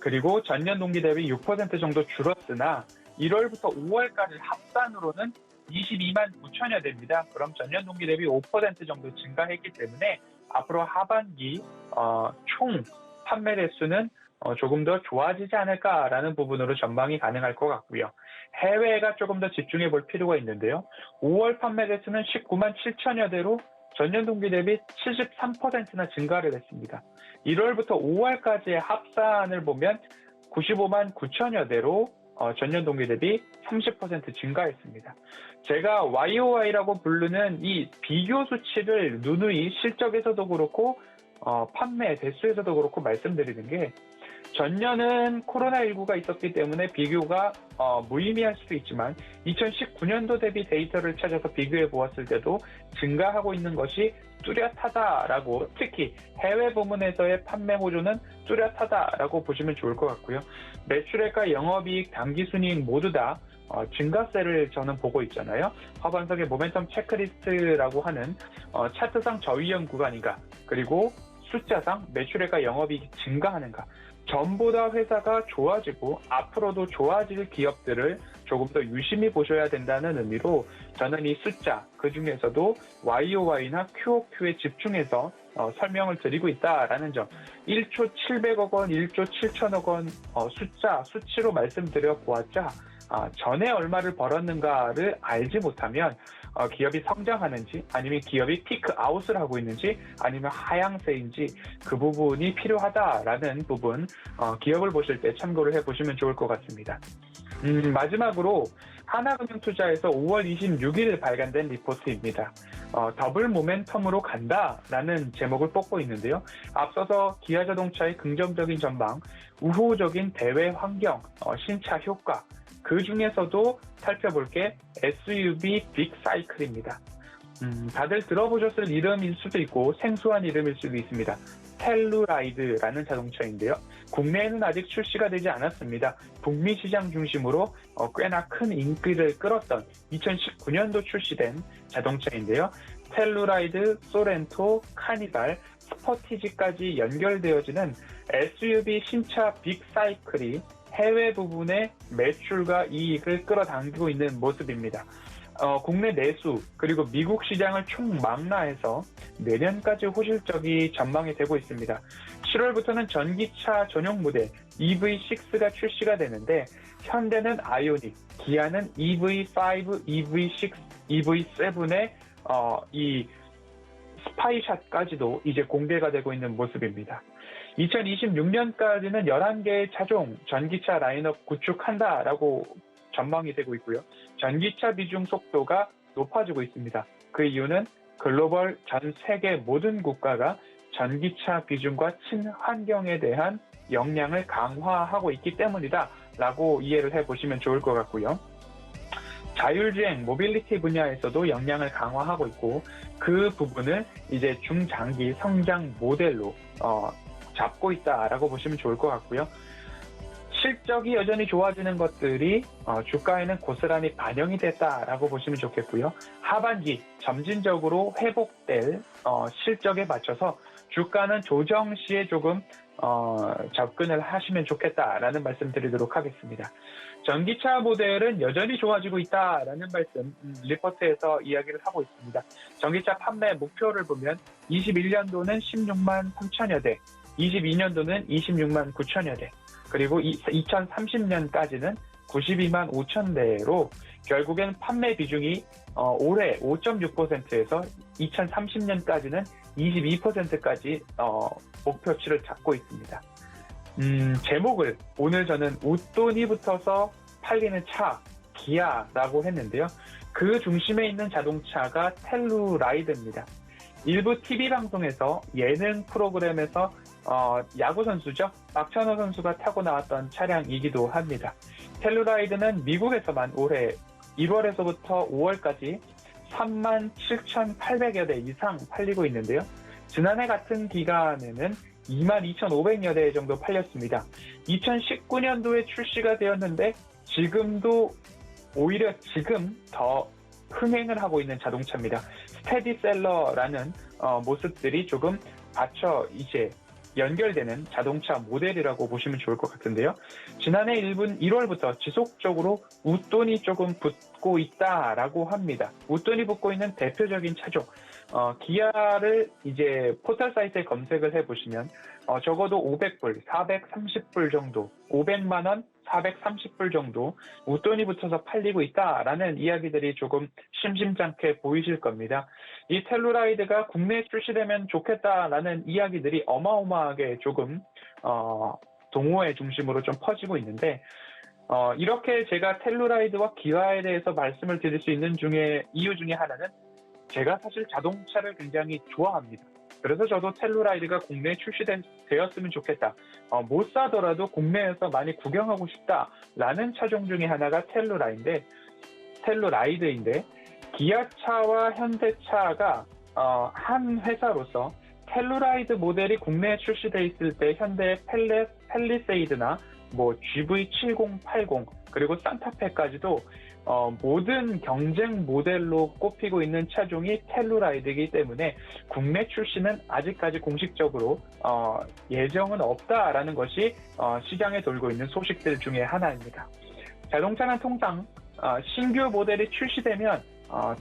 그리고 전년 동기 대비 6% 정도 줄었으나 1월부터 5월까지 합산으로는 22만 9천여 대입니다. 그럼 전년 동기 대비 5% 정도 증가했기 때문에 앞으로 하반기 총 판매 대수는 조금 더 좋아지지 않을까라는 부분으로 전망이 가능할 것 같고요. 해외가 조금 더 집중해 볼 필요가 있는데요. 5월 판매 대수는 19만 7천여 대로 전년 동기 대비 73%나 증가를 했습니다. 1월부터 5월까지의 합산을 보면 95만 9천여 대로 전년 동기 대비 30% 증가했습니다. 제가 YOY라고 부르는 이 비교 수치를 누누이 실적에서도 그렇고 판매 대수에서도 그렇고 말씀드리는 게 전년은 코로나19가 있었기 때문에 비교가 무의미할 수도 있지만 2019년도 대비 데이터를 찾아서 비교해 보았을 때도 증가하고 있는 것이 뚜렷하다라고 특히 해외 부문에서의 판매 호조는 뚜렷하다라고 보시면 좋을 것 같고요. 매출액과 영업이익, 당기순이익 모두 다 증가세를 저는 보고 있잖아요. 하반석의 모멘텀 체크리스트라고 하는 차트상 저위험 구간인가 그리고 숫자상 매출액과 영업이익이 증가하는가 전보다 회사가 좋아지고 앞으로도 좋아질 기업들을 조금 더 유심히 보셔야 된다는 의미로 저는 이 숫자 그중에서도 YOY나 QOQ에 집중해서 설명을 드리고 있다라는 점 1조 700억 원, 1조 7천억 원 수치로 말씀드려 보았자 전에 얼마를 벌었는가를 알지 못하면 기업이 성장하는지 아니면 기업이 피크 아웃을 하고 있는지 아니면 하향세인지 그 부분이 필요하다라는 부분 기업을 보실 때 참고를 해보시면 좋을 것 같습니다. 마지막으로 하나금융투자에서 5월 26일 발간된 리포트입니다. 더블 모멘텀으로 간다라는 제목을 뽑고 있는데요. 앞서서 기아 자동차의 긍정적인 전망, 우호적인 대외 환경, 신차 효과, 그 중에서도 살펴볼 게 SUV 빅사이클입니다. 다들 들어보셨을 이름일 수도 있고 생소한 이름일 수도 있습니다. 텔루라이드라는 자동차인데요. 국내에는 아직 출시가 되지 않았습니다. 북미 시장 중심으로 꽤나 큰 인기를 끌었던 2019년도 출시된 자동차인데요. 텔루라이드, 소렌토, 카니발, 스포티지까지 연결되어지는 SUV 신차 빅사이클이 해외 부분의 매출과 이익을 끌어당기고 있는 모습입니다. 국내 내수 그리고 미국 시장을 총망라해서 내년까지 호실적이 전망이 되고 있습니다. 7월부터는 전기차 전용 모델 EV6가 출시가 되는데 현대는 아이오닉, 기아는 EV5, EV6, EV7의 이 스파이샷까지도 이제 공개가 되고 있는 모습입니다. 2026년까지는 11개의 차종 전기차 라인업 구축한다라고 전망이 되고 있고요. 전기차 비중 속도가 높아지고 있습니다. 그 이유는 글로벌 전 세계 모든 국가가 전기차 비중과 친환경에 대한 역량을 강화하고 있기 때문이다라고 이해를 해보시면 좋을 것 같고요. 자율주행, 모빌리티 분야에서도 역량을 강화하고 있고 그 부분을 이제 중장기 성장 모델로 잡고 있다라고 보시면 좋을 것 같고요. 실적이 여전히 좋아지는 것들이 주가에는 고스란히 반영이 됐다라고 보시면 좋겠고요. 하반기 점진적으로 회복될 실적에 맞춰서 주가는 조정 시에 조금 접근을 하시면 좋겠다라는 말씀 드리도록 하겠습니다. 전기차 모델은 여전히 좋아지고 있다라는 말씀 리포트에서 이야기를 하고 있습니다. 전기차 판매 목표를 보면 21년도는 16만 3천여 대, 22년도는 26만 9천여 대, 그리고 2030년까지는 92만 5천 대로 결국엔 판매 비중이 올해 5.6%에서 2030년까지는 22%까지 목표치를 잡고 있습니다. 제목을 오늘 저는 웃돈이 붙어서 팔리는 차, 기아라고 했는데요. 그 중심에 있는 자동차가 텔루라이드입니다. 일부 TV 방송에서 예능 프로그램에서 야구 선수죠. 박찬호 선수가 타고 나왔던 차량이기도 합니다. 텔루라이드는 미국에서만 올해 1월에서부터 5월까지 37,800여 대 이상 팔리고 있는데요. 지난해 같은 기간에는 22,500여 대 정도 팔렸습니다. 2019년도에 출시가 되었는데 지금도 오히려 지금 더 흥행을 하고 있는 자동차입니다. 스테디셀러라는 모습들이 조금 받쳐 이제 연결되는 자동차 모델이라고 보시면 좋을 것 같은데요. 지난해 1월부터 지속적으로 웃돈이 조금 붙고 있다라고 합니다. 웃돈이 붙고 있는 대표적인 차종, 기아를 이제 포털 사이트에 검색을 해보시면 적어도 500불, 430불 정도, 500만 원, 430불 정도 웃돈이 붙어서 팔리고 있다라는 이야기들이 조금 심심찮게 보이실 겁니다. 이 텔루라이드가 국내에 출시되면 좋겠다라는 이야기들이 어마어마하게 조금 동호회 중심으로 좀 퍼지고 있는데 이렇게 제가 텔루라이드와 기아에 대해서 말씀을 드릴 수 있는 이유 중에 하나는 제가 사실 자동차를 굉장히 좋아합니다. 그래서 저도 텔루라이드가 국내에 출시되었으면 좋겠다. 못 사더라도 국내에서 많이 구경하고 싶다라는 차종 중에 하나가 텔루라이드인데 기아차와 현대차가 한 회사로서 텔루라이드 모델이 국내에 출시돼 있을 때 현대의 팰리세이드나 뭐 GV7080 그리고 산타페까지도 모든 경쟁 모델로 꼽히고 있는 차종이 텔루라이드이기 때문에 국내 출시는 아직까지 공식적으로 예정은 없다라는 것이 시장에 돌고 있는 소식들 중에 하나입니다. 자동차는 통상 신규 모델이 출시되면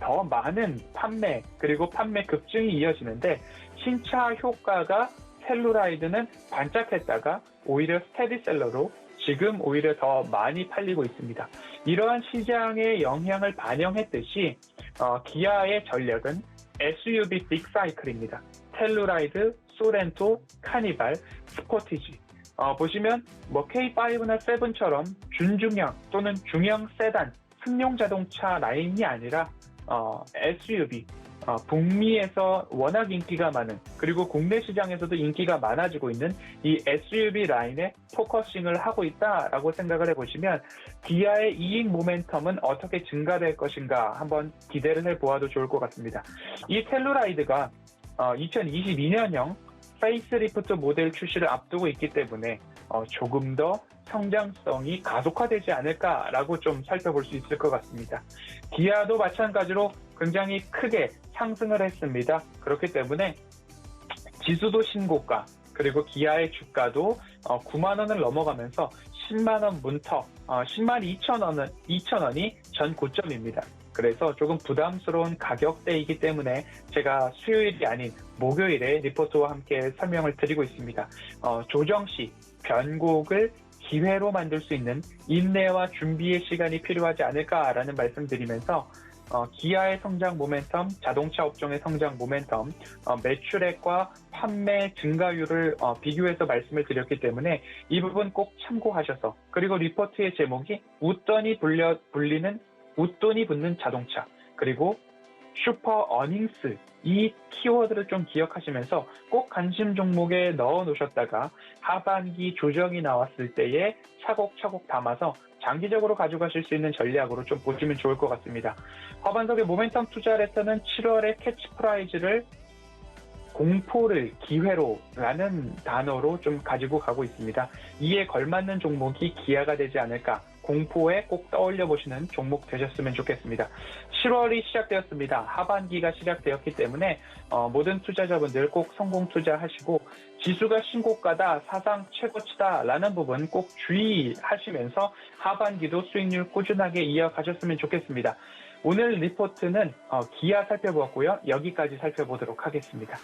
더 많은 판매 그리고 판매 급증이 이어지는데 신차 효과가 텔루라이드는 반짝했다가 오히려 스테디셀러로 지금 오히려 더 많이 팔리고 있습니다. 이러한 시장의 영향을 반영했듯이 기아의 전략은 SUV 빅사이클입니다. 텔루라이드, 소렌토, 카니발, 스포티지. 보시면 뭐 K5나 7처럼 준중형 또는 중형 세단, 승용 자동차 라인이 아니라 SUV, 북미에서 워낙 인기가 많은, 그리고 국내 시장에서도 인기가 많아지고 있는 이 SUV 라인에 포커싱을 하고 있다라고 생각을 해보시면 기아의 이익 모멘텀은 어떻게 증가될 것인가 한번 기대를 해보아도 좋을 것 같습니다. 이 텔루라이드가 2022년형 페이스리프트 모델 출시를 앞두고 있기 때문에 조금 더 성장성이 가속화되지 않을까라고 좀 살펴볼 수 있을 것 같습니다. 기아도 마찬가지로 굉장히 크게 상승을 했습니다. 그렇기 때문에 지수도 신고가, 그리고 기아의 주가도 9만 원을 넘어가면서 10만 원 문턱, 10만 2천 원이 전 고점입니다. 그래서 조금 부담스러운 가격대이기 때문에 제가 수요일이 아닌 목요일에 리포트와 함께 설명을 드리고 있습니다. 조정 시 변곡을 기회로 만들 수 있는 인내와 준비의 시간이 필요하지 않을까라는 말씀드리면서 기아의 성장 모멘텀, 자동차 업종의 성장 모멘텀, 매출액과 판매 증가율을 비교해서 말씀을 드렸기 때문에 이 부분 꼭 참고하셔서, 그리고 리포트의 제목이 웃돈이 붙는 자동차, 그리고 슈퍼 어닝스, 이 키워드를 좀 기억하시면서 꼭 관심 종목에 넣어 놓으셨다가 하반기 조정이 나왔을 때에 차곡차곡 담아서 장기적으로 가져가실 수 있는 전략으로 좀 보시면 좋을 것 같습니다. 화반석의 모멘텀 투자 레터는 7월에 캐치프라이즈를 공포를 기회로라는 단어로 좀 가지고 가고 있습니다. 이에 걸맞는 종목이 기아가 되지 않을까, 공포에 꼭 떠올려 보시는 종목 되셨으면 좋겠습니다. 7월이 시작되었습니다. 하반기가 시작되었기 때문에 모든 투자자분들 꼭 성공 투자하시고, 지수가 신고가다, 사상 최고치다라는 부분 꼭 주의하시면서 하반기도 수익률 꾸준하게 이어가셨으면 좋겠습니다. 오늘 리포트는 기아 살펴보았고요. 여기까지 살펴보도록 하겠습니다.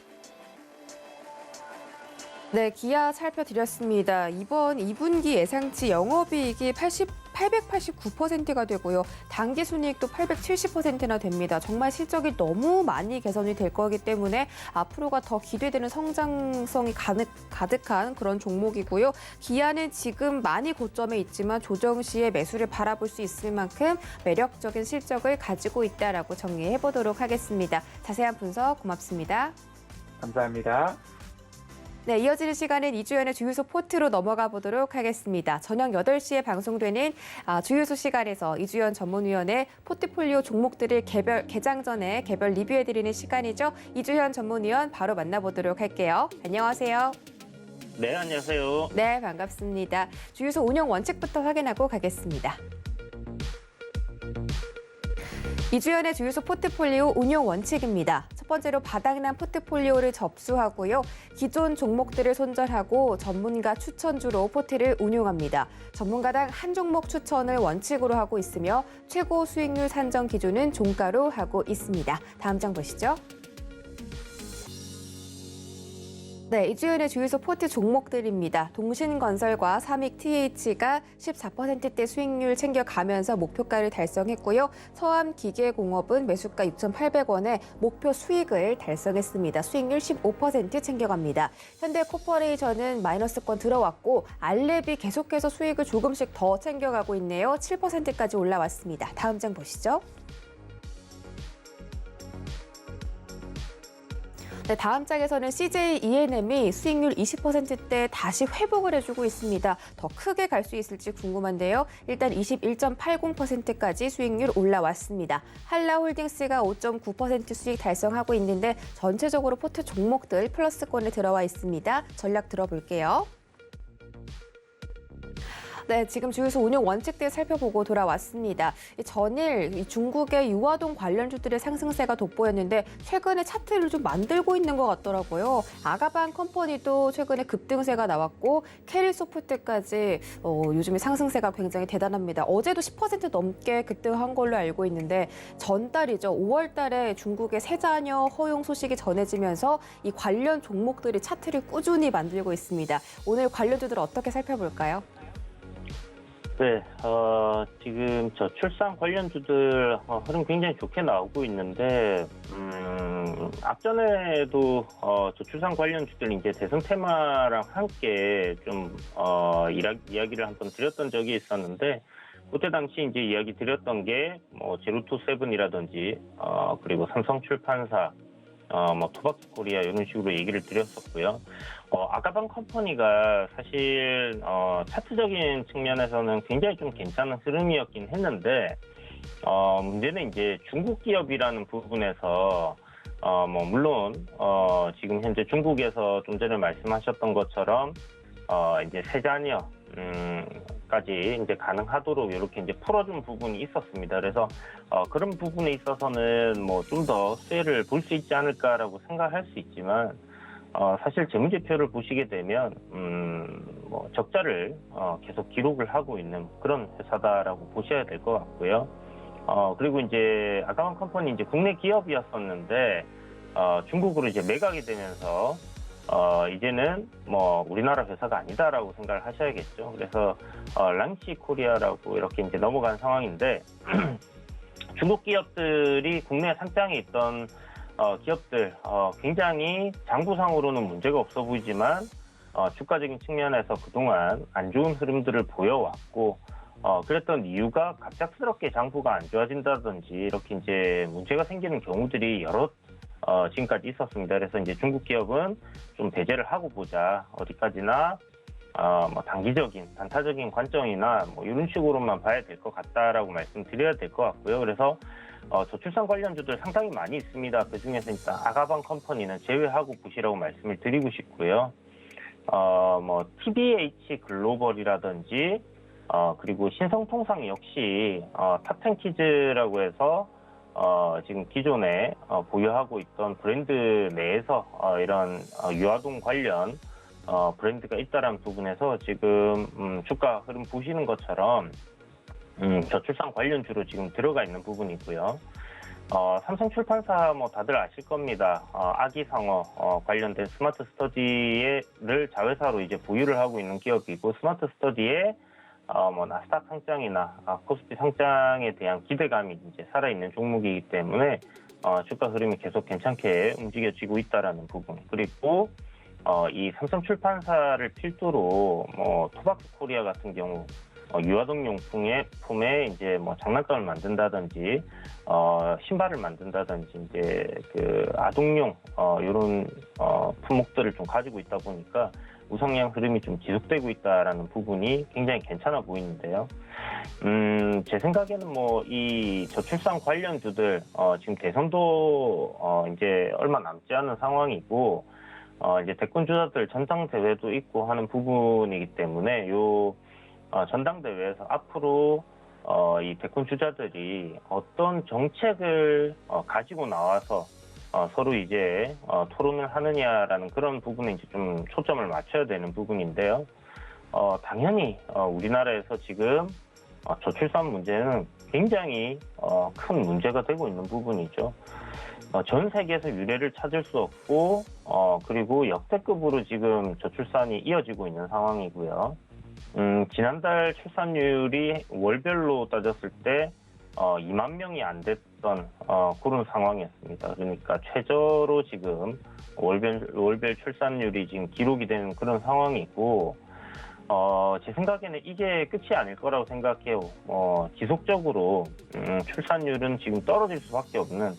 네, 기아 살펴드렸습니다. 이번 2분기 예상치 영업이익이 889%가 되고요. 단기순이익도 870%나 됩니다. 정말 실적이 너무 많이 개선이 될 거기 때문에 앞으로가 더 기대되는 성장성이 가득한 그런 종목이고요. 기아는 지금 많이 고점에 있지만 조정 시에 매수를 바라볼 수 있을 만큼 매력적인 실적을 가지고 있다라고 정리해 보도록 하겠습니다. 자세한 분석 고맙습니다. 감사합니다. 네, 이어지는 시간은 이주연의 주유소 포트로 넘어가 보도록 하겠습니다. 저녁 8시에 방송되는 주유소 시간에서 이주연 전문위원의 포트폴리오 종목들을 개장 전에 개별 리뷰해드리는 시간이죠. 이주연 전문위원 바로 만나보도록 할게요. 안녕하세요. 네, 안녕하세요. 네, 반갑습니다. 주유소 운영 원칙부터 확인하고 가겠습니다. 이주연의 주유소 포트폴리오 운용 원칙입니다. 첫 번째로 바닥난 포트폴리오를 접수하고요. 기존 종목들을 손절하고 전문가 추천주로 포트를 운용합니다. 전문가당 한 종목 추천을 원칙으로 하고 있으며 최고 수익률 산정 기준은 종가로 하고 있습니다. 다음 장 보시죠. 네, 이주연의 주유소 포트 종목들입니다. 동신건설과 삼익TH가 14%대 수익률 챙겨가면서 목표가를 달성했고요. 서암기계공업은 매수가 6,800원에 목표 수익을 달성했습니다. 수익률 15% 챙겨갑니다. 현대코퍼레이션은 마이너스권 들어왔고 알렙이 계속해서 수익을 조금씩 더 챙겨가고 있네요. 7%까지 올라왔습니다. 다음 장 보시죠. 네, 다음 장에서는 CJ E&M이 수익률 20%대 다시 회복을 해주고 있습니다. 더 크게 갈 수 있을지 궁금한데요. 일단 21.80%까지 수익률 올라왔습니다. 한라홀딩스가 5.9% 수익 달성하고 있는데 전체적으로 포트 종목들 플러스권에 들어와 있습니다. 전략 들어볼게요. 네, 지금 주유소 운영 원칙들 살펴보고 돌아왔습니다. 전일 중국의 유화동 관련주들의 상승세가 돋보였는데 최근에 차트를 좀 만들고 있는 것 같더라고요. 아가방 컴퍼니도 최근에 급등세가 나왔고 캐리소프트까지 요즘에 상승세가 굉장히 대단합니다. 어제도 10% 넘게 급등한 걸로 알고 있는데 전달이죠. 5월 달에 중국의 세자녀 허용 소식이 전해지면서 이 관련 종목들이 차트를 꾸준히 만들고 있습니다. 오늘 관련주들 어떻게 살펴볼까요? 네, 지금 저 출산 관련주들 흐름 굉장히 좋게 나오고 있는데, 앞전에도 저 출산 관련주들 이제 대선 테마랑 함께 좀 이야기를 한번 드렸던 적이 있었는데, 그때 당시 이제 이야기 드렸던 게 뭐 제로투 세븐이라든지 그리고 삼성출판사 뭐 토박스 코리아 이런 식으로 얘기를 드렸었고요. 아가방 컴퍼니가 사실 차트적인 측면에서는 굉장히 좀 괜찮은 흐름이었긴 했는데 문제는 이제 중국 기업이라는 부분에서 뭐 물론 지금 현재 중국에서 좀 전에 말씀하셨던 것처럼 이제 세 자녀 까지 이제 가능하도록 이렇게 이제 풀어준 부분이 있었습니다. 그래서 그런 부분에 있어서는 뭐 좀 더 수혜를 볼 수 있지 않을까라고 생각할 수 있지만 사실 재무제표를 보시게 되면 뭐 적자를 계속 기록을 하고 있는 그런 회사다라고 보셔야 될 것 같고요. 그리고 이제 아가방 컴퍼니 이제 국내 기업이었었는데 중국으로 이제 매각이 되면서 이제는 뭐 우리나라 회사가 아니다라고 생각을 하셔야겠죠. 그래서 랑치 코리아라고 이렇게 이제 넘어간 상황인데 중국 기업들이 국내 상장에 있던 기업들 굉장히 장부상으로는 문제가 없어 보이지만 주가적인 측면에서 그동안 안 좋은 흐름들을 보여왔고 그랬던 이유가 갑작스럽게 장부가 안 좋아진다든지 이렇게 이제 문제가 생기는 경우들이 여러 지금까지 있었습니다. 그래서 이제 중국 기업은 좀 배제를 하고 보자. 어디까지나 뭐 단기적인 단타적인 관점이나 뭐 이런 식으로만 봐야 될 것 같다라고 말씀드려야 될 것 같고요. 그래서 저출산 관련주들 상당히 많이 있습니다. 그 중에서 일단 아가방 컴퍼니는 제외하고 보시라고 말씀을 드리고 싶고요. 뭐 TBH 글로벌이라든지 그리고 신성통상 역시 탑텐키즈라고 해서 지금 기존에 보유하고 있던 브랜드 내에서 이런 유아동 관련 브랜드가 있다라는 부분에서 지금 주가 흐름 보시는 것처럼 저출산 관련주로 지금 들어가 있는 부분이고요. 삼성출판사 뭐 다들 아실 겁니다. 아기상어 관련된 스마트 스터디를 자회사로 이제 보유를 하고 있는 기업이고 스마트 스터디에 뭐 나스닥 상장이나 코스피 상장에 대한 기대감이 이제 살아있는 종목이기 때문에 주가 흐름이 계속 괜찮게 움직여지고 있다라는 부분. 그리고 이 삼성출판사를 필두로 뭐 토박스 코리아 같은 경우 유아동 용품에 이제 뭐 장난감을 만든다든지 신발을 만든다든지 이제 그 아동용 이런 품목들을 좀 가지고 있다 보니까 우상향 흐름이 좀 지속되고 있다라는 부분이 굉장히 괜찮아 보이는데요. 제 생각에는 뭐 이 저출산 관련주들 지금 대선도 이제 얼마 남지 않은 상황이고 이제 대권 주자들 전당대회도 있고 하는 부분이기 때문에 요 전당대회에서 앞으로 이 대권 주자들이 어떤 정책을 가지고 나와서 서로 이제 토론을 하느냐라는 그런 부분에 이제 좀 초점을 맞춰야 되는 부분인데요. 당연히 우리나라에서 지금 저출산 문제는 굉장히 큰 문제가 되고 있는 부분이죠. 전 세계에서 유례를 찾을 수 없고 그리고 역대급으로 지금 저출산이 이어지고 있는 상황이고요. 지난달 출산율이 월별로 따졌을 때 2만 명이 안 됐던 그런 상황이었습니다. 그러니까 최저로 지금 월별 출산율이 지금 기록이 되는 그런 상황이고 제 생각에는 이게 끝이 아닐 거라고 생각해요. 지속적으로 출산율은 지금 떨어질 수밖에 없는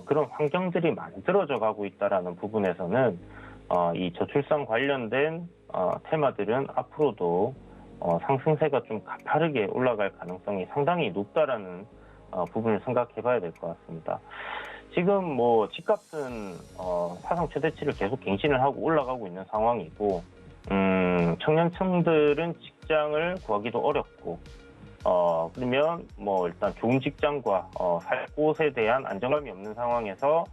그런 환경들이 만들어져 가고 있다라는 부분에서는 이 저출산 관련된 테마들은 앞으로도 상승세가 좀 가파르게 올라갈 가능성이 상당히 높다라는 부분을 생각해 봐야 될 것 같습니다. 지금 뭐 집값은 사상 최대치를 계속 갱신을 하고 올라가고 있는 상황이고 청년층들은 직장을 구하기도 어렵고 그러면 뭐 일단 좋은 직장과 살 곳에 대한 안정감이 없는 상황에서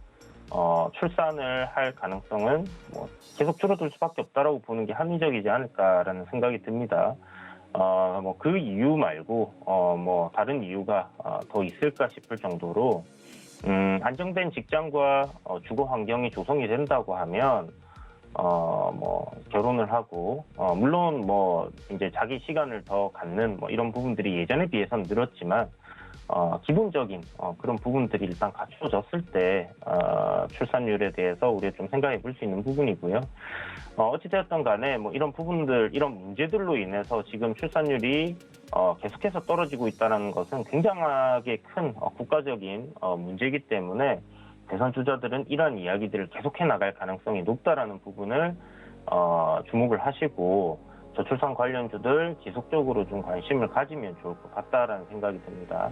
출산을 할 가능성은 뭐 계속 줄어들 수밖에 없다라고 보는 게 합리적이지 않을까라는 생각이 듭니다. 뭐 그 이유 말고 뭐 다른 이유가 더 있을까 싶을 정도로 안정된 직장과 주거 환경이 조성이 된다고 하면 뭐 결혼을 하고 물론 뭐 이제 자기 시간을 더 갖는 뭐 이런 부분들이 예전에 비해서는 늘었지만 기본적인 그런 부분들이 일단 갖춰졌을 때 출산율에 대해서 우리가 좀 생각해 볼 수 있는 부분이고요. 어찌되었던 간에 뭐 이런 부분들, 이런 문제들로 인해서 지금 출산율이 계속해서 떨어지고 있다는 것은 굉장하게 큰 국가적인 문제이기 때문에 대선 주자들은 이러한 이야기들을 계속해 나갈 가능성이 높다라는 부분을 주목을 하시고 저출산 관련주들 지속적으로 좀 관심을 가지면 좋을 것 같다라는 생각이 듭니다.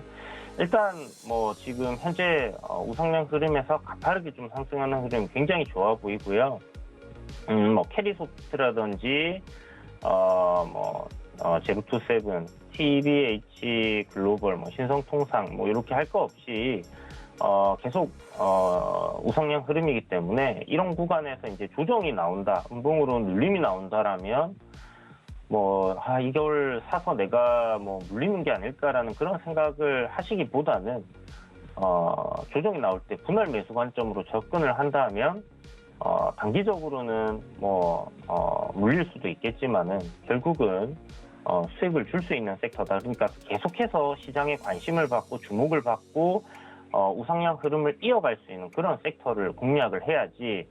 일단 뭐 지금 현재 우상향 흐름에서 가파르게 좀 상승하는 흐름 굉장히 좋아 보이고요. 뭐 캐리소프트라든지 제로투세븐, TBH 글로벌, 뭐 신성통상 뭐 이렇게 할 거 없이 계속 우상향 흐름이기 때문에 이런 구간에서 이제 조정이 나온다, 음봉으로 눌림이 나온다라면 이걸 사서 내가 물리는 게 아닐까라는 그런 생각을 하시기보다는 조정이 나올 때 분할 매수 관점으로 접근을 한다면 단기적으로는 물릴 수도 있겠지만은 결국은 수익을 줄 수 있는 섹터다. 그러니까 계속해서 시장에 관심을 받고 주목을 받고 우상향 흐름을 이어갈 수 있는 그런 섹터를 공략을 해야지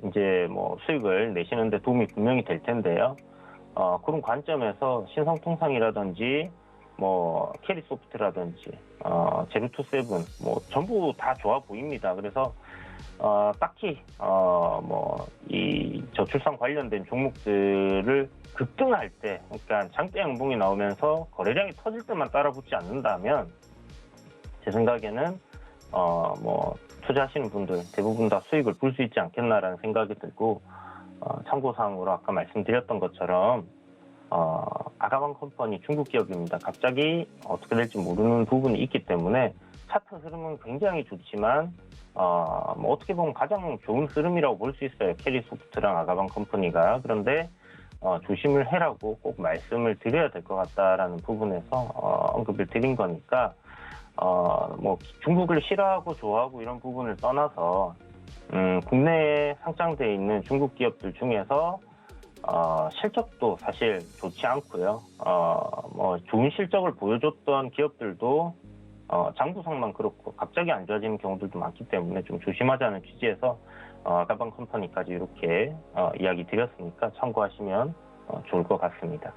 이제 수익을 내시는데 도움이 분명히 될 텐데요. 그런 관점에서 신성통상이라든지 캐리소프트라든지 제로투세븐 전부 다 좋아 보입니다. 그래서 딱히 이 저출산 관련된 종목들을 급등할 때, 그러니까 장대 양봉이 나오면서 거래량이 터질 때만 따라붙지 않는다면 제 생각에는 투자하시는 분들 대부분 다 수익을 볼 수 있지 않겠나라는 생각이 들고, 참고사항으로 아까 말씀드렸던 것처럼 아가방 컴퍼니 중국 기업입니다. 갑자기 어떻게 될지 모르는 부분이 있기 때문에 차트 흐름은 굉장히 좋지만 어떻게 보면 가장 좋은 흐름이라고 볼 수 있어요. 캐리소프트랑 아가방 컴퍼니가. 그런데 조심을 해라고 꼭 말씀을 드려야 될 것 같다라는 부분에서 언급을 드린 거니까 중국을 싫어하고 좋아하고 이런 부분을 떠나서 국내에 상장되어 있는 중국 기업들 중에서 실적도 사실 좋지 않고요. 좋은 실적을 보여줬던 기업들도 장부상만 그렇고 갑자기 안 좋아지는 경우들도 많기 때문에 좀 조심하자는 취지에서 아가방 컴퍼니까지 이렇게 이야기 드렸으니까 참고하시면 좋을 것 같습니다.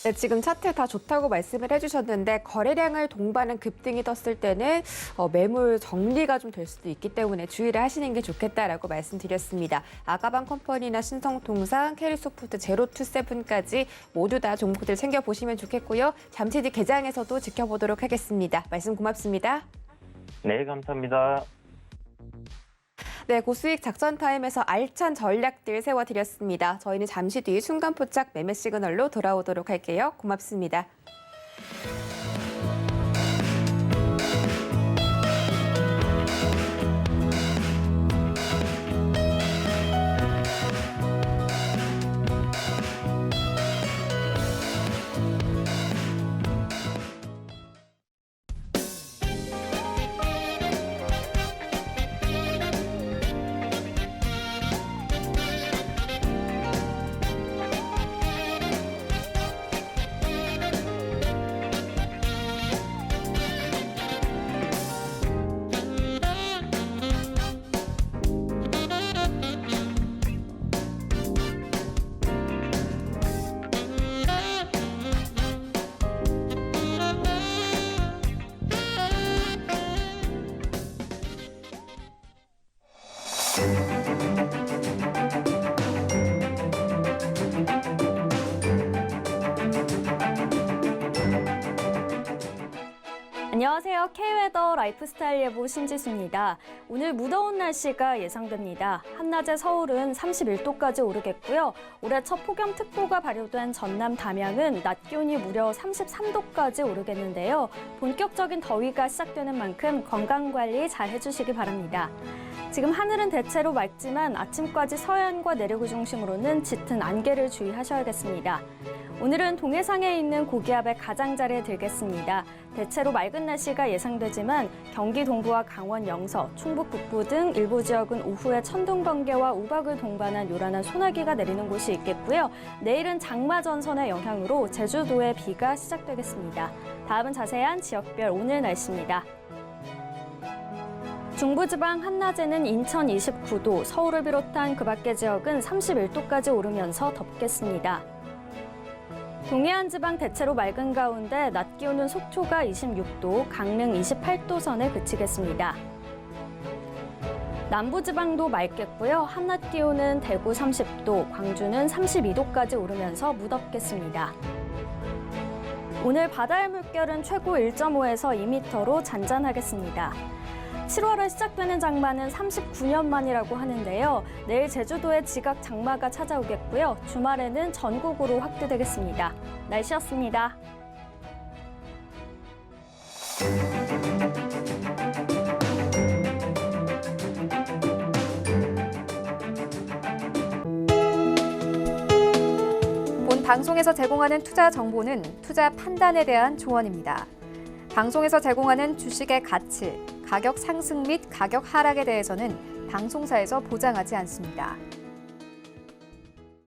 네, 지금 차트 다 좋다고 말씀을 해주셨는데 거래량을 동반한 급등이 떴을 때는 매물 정리가 좀 될 수도 있기 때문에 주의를 하시는 게 좋겠다라고 말씀드렸습니다. 아가방 컴퍼니나 신성통상, 캐리소프트, 제로투세븐까지 모두 다 종목들 챙겨보시면 좋겠고요. 잠시 뒤 개장에서도 지켜보도록 하겠습니다. 말씀 고맙습니다. 네, 감사합니다. 네, 고수익 작전 타임에서 알찬 전략들 세워드렸습니다. 저희는 잠시 뒤 순간포착 매매 시그널로 돌아오도록 할게요. 고맙습니다. 안녕하세요. K웨더 라이프스타일 예보 신지수입니다. 오늘 무더운 날씨가 예상됩니다. 한낮에 서울은 31도까지 오르겠고요. 올해 첫 폭염특보가 발효된 전남 담양은 낮 기온이 무려 33도까지 오르겠는데요. 본격적인 더위가 시작되는 만큼 건강관리 잘 해주시기 바랍니다. 지금 하늘은 대체로 맑지만 아침까지 서해안과 내륙을 중심으로는 짙은 안개를 주의하셔야겠습니다. 오늘은 동해상에 있는 고기압의 가장자리에 들겠습니다. 대체로 맑은 날씨가 예상되지만 경기 동부와 강원 영서, 충북 북부 등 일부 지역은 오후에 천둥 번개와 우박을 동반한 요란한 소나기가 내리는 곳이 있겠고요. 내일은 장마 전선의 영향으로 제주도에 비가 시작되겠습니다. 다음은 자세한 지역별 오늘 날씨입니다. 중부지방 한낮에는 인천 29도, 서울을 비롯한 그 밖의 지역은 31도까지 오르면서 덥겠습니다. 동해안 지방 대체로 맑은 가운데 낮 기온은 속초가 26도, 강릉 28도 선에 그치겠습니다. 남부지방도 맑겠고요. 한낮 기온은 대구 30도, 광주는 32도까지 오르면서 무덥겠습니다. 오늘 바다의 물결은 최고 1.5에서 2m로 잔잔하겠습니다. 7월에 시작되는 장마는 39년 만이라고 하는데요. 내일 제주도에 지각 장마가 찾아오겠고요. 주말에는 전국으로 확대되겠습니다. 날씨였습니다. 본 방송에서 제공하는 투자 정보는 투자 판단에 대한 조언입니다. 방송에서 제공하는 주식의 가치, 가격 상승 및 가격 하락에 대해서는 방송사에서 보장하지 않습니다.